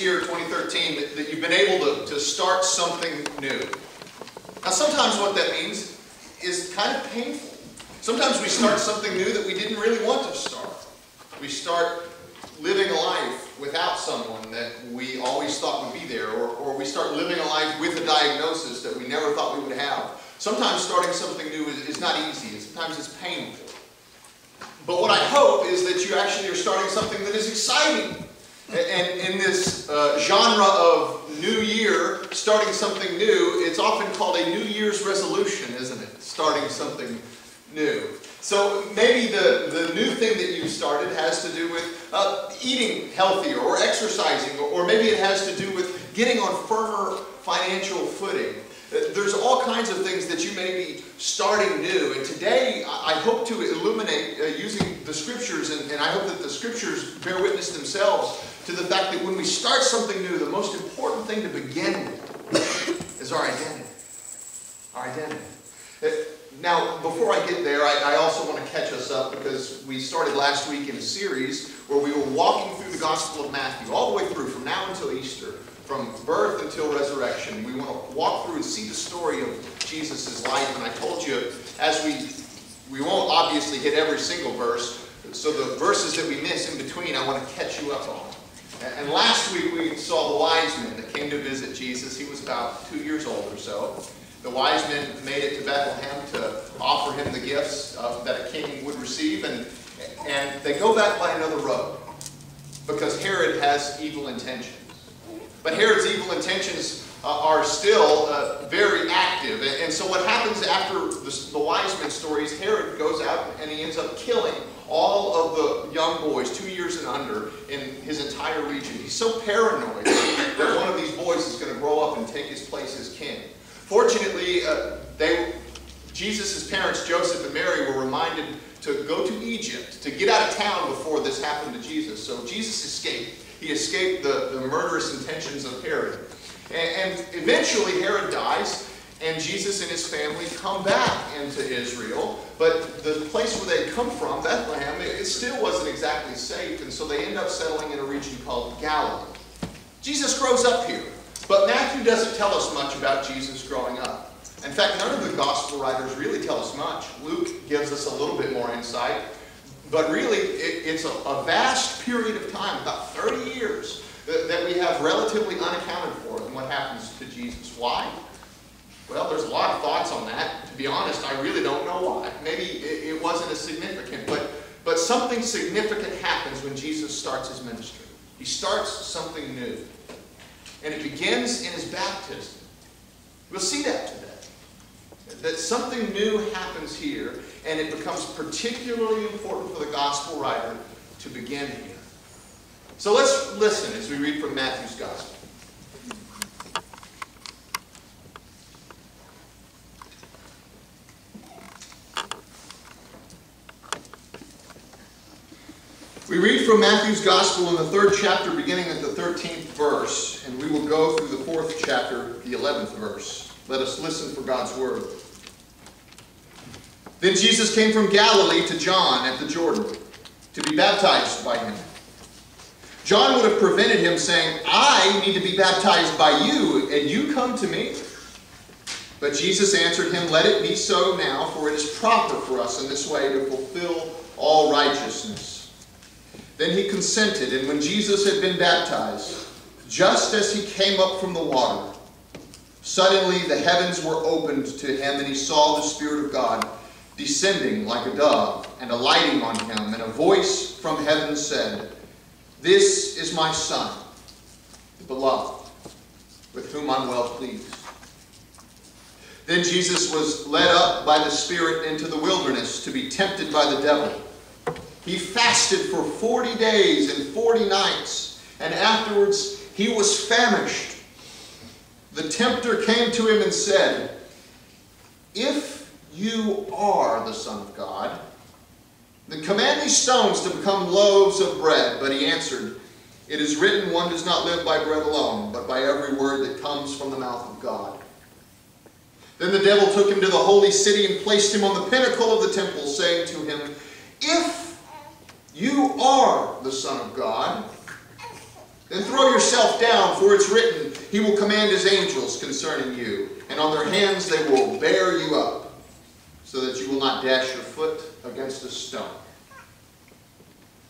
year, 2013, that you've been able to start something new. Now, sometimes what that means is kind of painful. Sometimes we start something new that we didn't really want to start. We start living a life without someone that we always thought would be there, or we start living a life with a diagnosis that we never thought we would have. Sometimes starting something new is not easy, and sometimes it's painful. But what I hope is that you actually are starting something that is exciting. And in this genre of New Year, starting something new, it's often called a New Year's resolution, isn't it? Starting something new. So maybe the new thing that you started has to do with eating healthier or exercising, or maybe it has to do with getting on firmer financial footing. There's all kinds of things that you may be starting new, and today I hope to illuminate using the Scriptures, and I hope that the Scriptures bear witness themselves to the fact that when we start something new, the most important thing to begin with is our identity. Our identity. Now, before I get there, I also want to catch us up, because we started last week in a series where we were walking through the Gospel of Matthew, all the way through, from now until Easter, from birth until resurrection. We want to walk through and see the story of Jesus' life, and I told you, as we won't obviously hit every single verse, so the verses that we miss in between, I want to catch you up on. And last week we saw the wise men that came to visit Jesus. He was about 2 years old or so. The wise men made it to Bethlehem to offer him the gifts that a king would receive, and they go back by another road because Herod has evil intentions. But Herod's evil intentions are still very active, and so what happens after the wise men story is Herod goes out and he ends up killing all of the young boys 2 years and under in his entire region. He's so paranoid that one of these boys is going to grow up and take his place as king. Fortunately, Jesus' parents, Joseph and Mary, were reminded to go to Egypt, to get out of town before this happened to Jesus. So Jesus escaped. He escaped the murderous intentions of Herod. And eventually Herod dies, and Jesus and his family come back into Israel. But the place where they come from, Bethlehem, it still wasn't exactly safe, and so they end up settling in a region called Galilee. Jesus grows up here. But Matthew doesn't tell us much about Jesus growing up. In fact, none of the gospel writers really tell us much. Luke gives us a little bit more insight. But really, it's a vast period of time, about 30 years, that we have relatively unaccounted for in what happens to Jesus. Why? Well, there's a lot of thoughts on that. To be honest, I really don't know why. Maybe it wasn't as significant, but something significant happens when Jesus starts his ministry. He starts something new. And it begins in his baptism. We'll see that today. That something new happens here, and it becomes particularly important for the gospel writer to begin here. So let's listen as we read from Matthew's gospel. We read from Matthew's Gospel in the 3rd chapter, beginning at the 13th verse, and we will go through the 4th chapter, the 11th verse. Let us listen for God's word. Then Jesus came from Galilee to John at the Jordan to be baptized by him. John would have prevented him, saying, "I need to be baptized by you, and you come to me?" But Jesus answered him, "Let it be so now, for it is proper for us in this way to fulfill all righteousness." Then he consented, and when Jesus had been baptized, just as he came up from the water, suddenly the heavens were opened to him, and he saw the Spirit of God descending like a dove and alighting on him, and a voice from heaven said, "This is my Son, the beloved, with whom I'm well pleased." Then Jesus was led up by the Spirit into the wilderness to be tempted by the devil. He fasted for 40 days and 40 nights, and afterwards he was famished. The tempter came to him and said, "If you are the Son of God, then command these stones to become loaves of bread." But he answered, "It is written, one does not live by bread alone, but by every word that comes from the mouth of God." Then the devil took him to the holy city and placed him on the pinnacle of the temple, saying to him, "If you are the Son of God, Then throw yourself down, for it's written, He will command His angels concerning you, and on their hands they will bear you up, so that you will not dash your foot against a stone.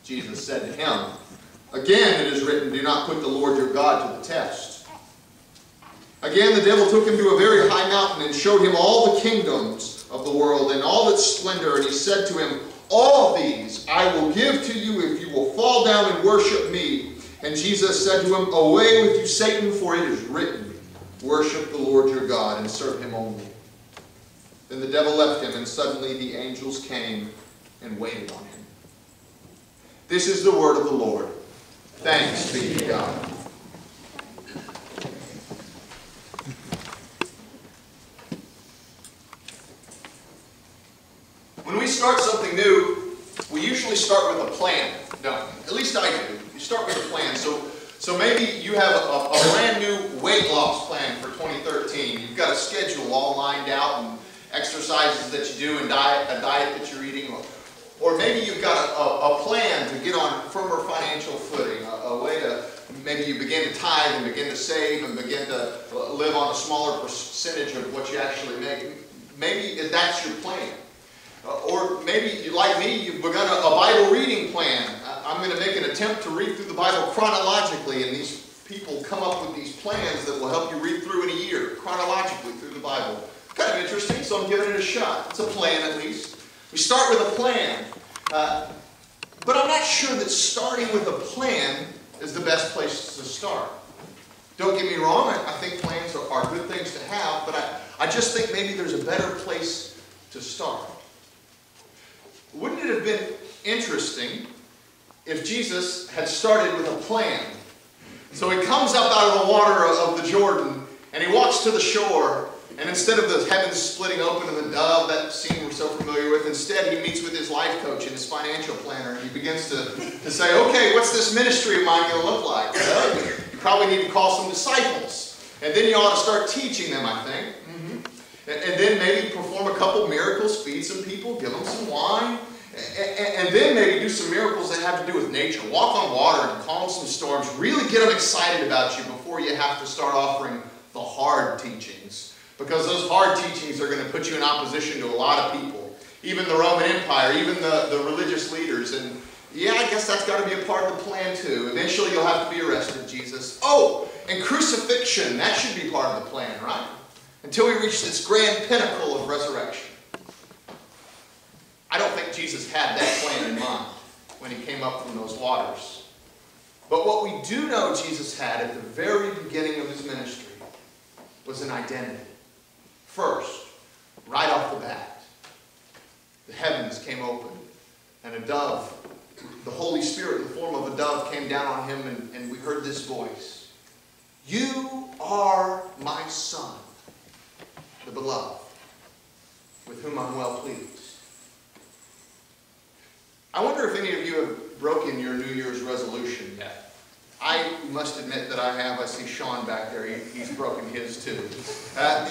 Jesus said to him, Again it is written, Do not put the Lord your God to the test. Again the devil took him to a very high mountain and showed him all the kingdoms of the world and all its splendor, and he said to him, All these I will give to you if you will fall down and worship me. And Jesus said to him, Away with you, Satan, for it is written, Worship the Lord your God and serve Him only. Then the devil left him, and suddenly the angels came and waited on him. This is the word of the Lord. Thanks be to God. When we start something new, we usually start with a plan, don't we? At least I do. You start with a plan. So maybe you have a brand new weight loss plan for 2013. You've got a schedule all lined out and exercises that you do and a diet that you're eating. Or maybe you've got a plan to get on firmer financial footing, a way to, maybe you begin to tithe and begin to save and begin to live on a smaller percentage of what you actually make. Maybe that's your plan. Or maybe, like me, you've begun a Bible reading plan. I'm going to make an attempt to read through the Bible chronologically, and these people come up with these plans that will help you read through in a year, chronologically through the Bible. Kind of interesting, so I'm giving it a shot. It's a plan, at least. We start with a plan. But I'm not sure that starting with a plan is the best place to start. Don't get me wrong, I think plans are good things to have, but I just think maybe there's a better place to start. Wouldn't it have been interesting if Jesus had started with a plan? So he comes up out of the water of the Jordan, and he walks to the shore, and instead of the heavens splitting open and the dove, that scene we're so familiar with, instead he meets with his life coach and his financial planner, and he begins to say, okay, what's this ministry of mine going to look like? Well, you probably need to call some disciples, and then you ought to start teaching them, I think. And then maybe perform a couple miracles, feed some people, give them some wine, and then maybe do some miracles that have to do with nature. Walk on water and calm some storms. Really get them excited about you before you have to start offering the hard teachings. Because those hard teachings are going to put you in opposition to a lot of people. Even the Roman Empire, even the religious leaders. And yeah, I guess that's got to be a part of the plan too. Eventually you'll have to be arrested, Jesus. Oh, and crucifixion, that should be part of the plan, right? Until we reach this grand pinnacle of resurrection. I don't think Jesus had that plan in mind when he came up from those waters. But what we do know Jesus had at the very beginning of his ministry was an identity. First, right off the bat, the heavens came open, and a dove, the Holy Spirit in the form of a dove, came down on him, and we heard this voice. You are my Son, the beloved, with whom I'm well pleased. I wonder if any of you have broken your New Year's resolution yet. I must admit that I have. I see Sean back there. He's broken his too.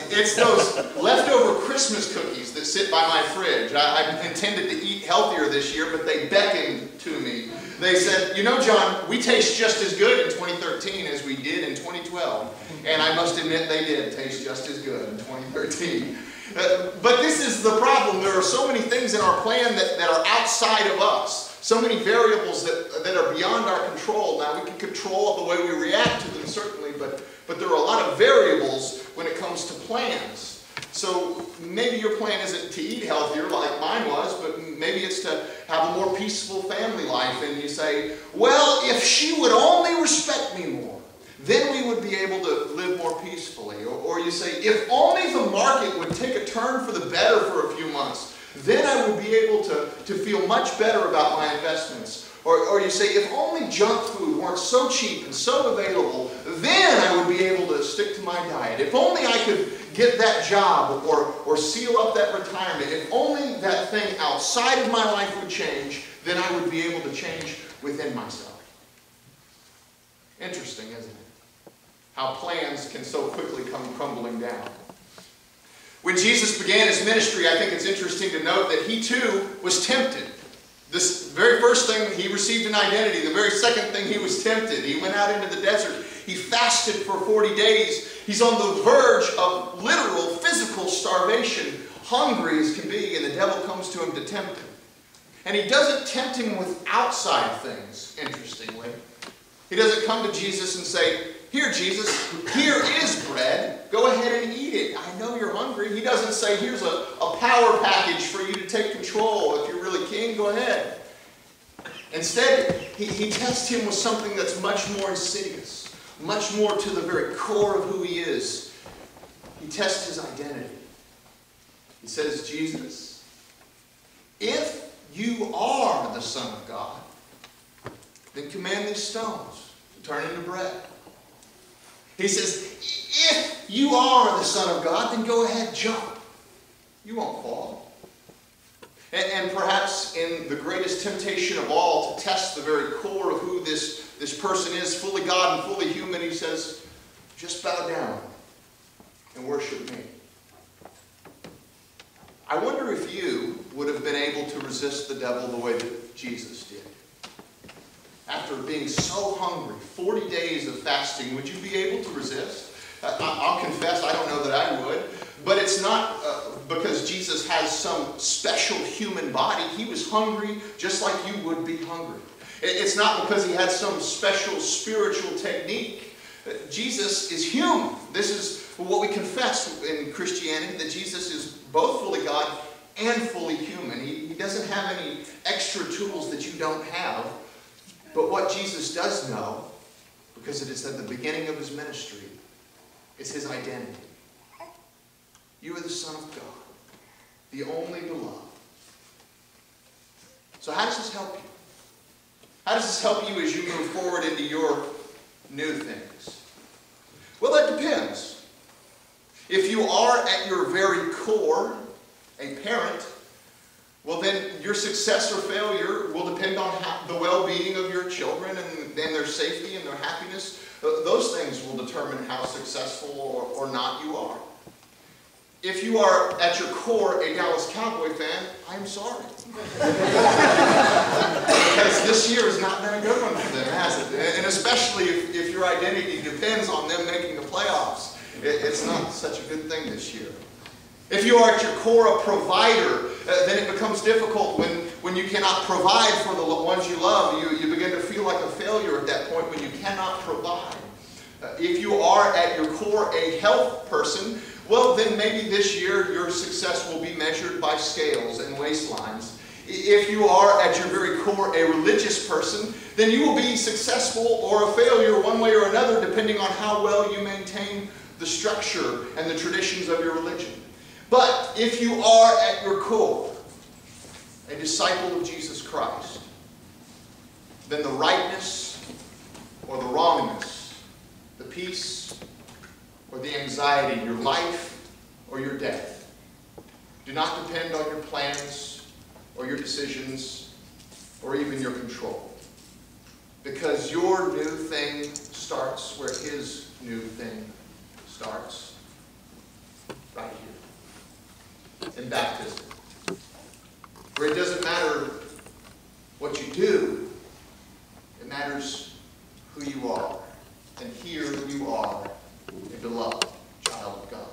It's those leftover Christmas cookies that sit by my fridge. I intended to eat healthier this year, but they beckoned to me. They said, you know, John, we taste just as good in 2013 as we did in 2012. And I must admit they did taste just as good in 2013. But this is the problem. There are so many things in our plan that are outside of us. So many variables that are beyond our control. Now, we can control the way we react to them, certainly, but there are a lot of variables when it comes to plans. So maybe your plan isn't to eat healthier like mine was, but maybe it's to have a more peaceful family life. And you say, well, if she would only respect me more, then we would be able to live more peacefully. Or you say, if only the market would take a turn for the better for a few months, then I would be able to feel much better about my investments. Or you say, if only junk food weren't so cheap and so available, then I would be able to stick to my diet. If only I could get that job or seal up that retirement. If only that thing outside of my life would change, then I would be able to change within myself. Interesting, isn't it? How plans can so quickly come crumbling down. When Jesus began his ministry, I think it's interesting to note that he too was tempted This very first thing, he received an identity. The very second thing, he was tempted. He went out into the desert. He fasted for 40 days. He's on the verge of literal physical starvation, hungry as can be, and the devil comes to him to tempt him. And he doesn't tempt him with outside things, interestingly. He doesn't come to Jesus and say, "Here, Jesus, here is bread. Go ahead and eat it. I know you're hungry." He doesn't say, "Here's a power package for you to take control. If you're really king, go ahead." Instead, he tests him with something that's much more insidious, much more to the very core of who he is. He tests his identity. He says, "Jesus, if you are the Son of God, then command these stones to turn into bread." He says, "If you are the Son of God, then go ahead, jump. You won't fall." And perhaps in the greatest temptation of all, to test the very core of who this person is, fully God and fully human, he says, "Just bow down and worship me." I wonder if you would have been able to resist the devil the way that Jesus did. After being so hungry, 40 days of fasting, would you be able to resist? I'll confess, I don't know that I would. But it's not because Jesus has some special human body. He was hungry just like you would be hungry. It's not because he had some special spiritual technique. Jesus is human. This is what we confess in Christianity, that Jesus is both fully God and fully human. He doesn't have any extra tools that you don't have. But what Jesus does know, because it is at the beginning of his ministry, is his identity. You are the Son of God, the only beloved. So how does this help you? How does this help you as you move forward into your new things? Well, that depends. If you are at your very core a parent, well then your success or failure will depend on the well-being of your children and their safety and their happiness. Those things will determine how successful or not you are. If you are at your core a Dallas Cowboy fan, I'm sorry. Because this year has not been a good one for them, has it? And especially if your identity depends on them making the playoffs. It's not such a good thing this year. If you are at your core a provider, then it becomes difficult when you cannot provide for the ones you love. You begin to feel like a failure at that point when you cannot provide. If you are at your core a health person, well then maybe this year your success will be measured by scales and waistlines. If you are at your very core a religious person, then you will be successful or a failure one way or another depending on how well you maintain the structure and the traditions of your religion. But if you are at your core a disciple of Jesus Christ, then the rightness or the wrongness, the peace or the anxiety, your life or your death, do not depend on your plans or your decisions or even your control. Because your new thing starts where his new thing starts, right here, in baptism. Where it doesn't matter what you do, it matters who you are. And here you are, a beloved child of God.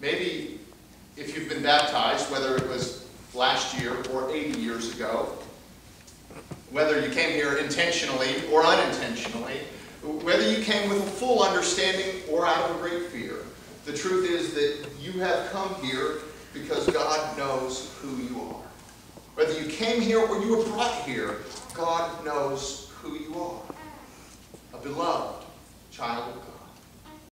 Maybe if you've been baptized, whether it was last year or 80 years ago, whether you came here intentionally or unintentionally, whether you came with a full understanding or out of a great fear, the truth is that you have come here because God knows who you are. Whether you came here or you were brought here, God knows who you are. A beloved child of God.